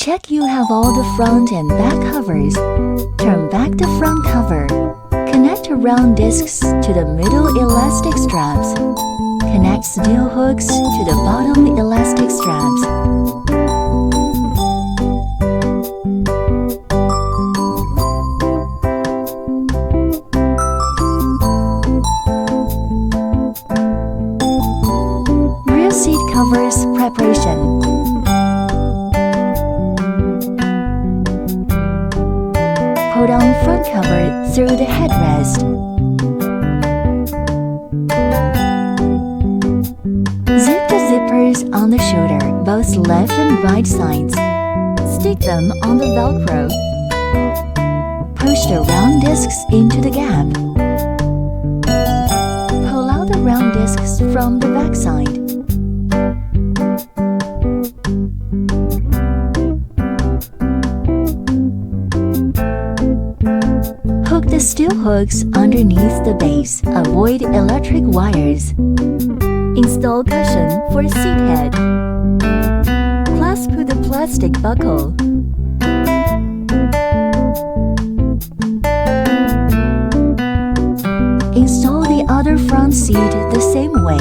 Check you have all the front and back covers. Turn back the front cover. Connect round discs to the middle elastic straps. Connect steel hooks to the bottom elastic straps. Rear seat covers preparation. Pull down front cover through the headrest. Zip the zippers on the shoulder, both left and right sides. Stick them on the Velcro. Push the round discs into the gap. Pull out the round discs from the backside. Hook the steel hooks underneath the base. Avoid electric wires. Install cushion for seat head. Clasp the plastic buckle. Install the other front seat the same way.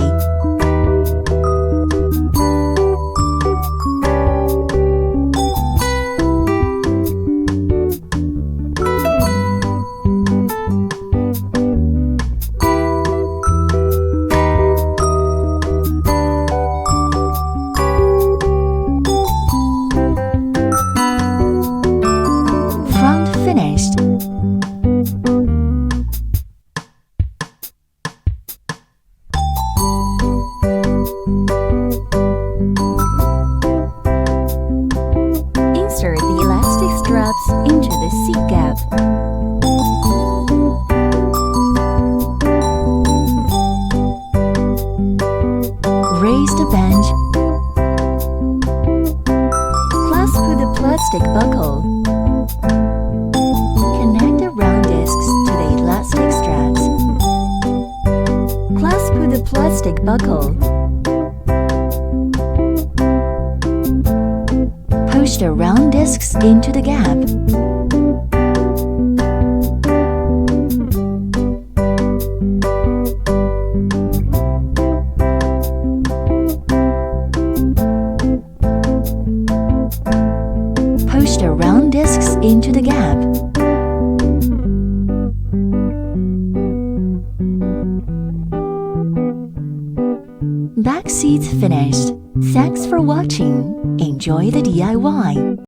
Finished. Insert the elastic straps into the seat gap. Raise the bench. Clasp the plastic buckle. Connect the round discs to the elastic straps. Clasp the plastic buckle. Push the round discs into the gap. Push the round discs into the gap. Back seats finished. Thanks for watching. Enjoy the DIY.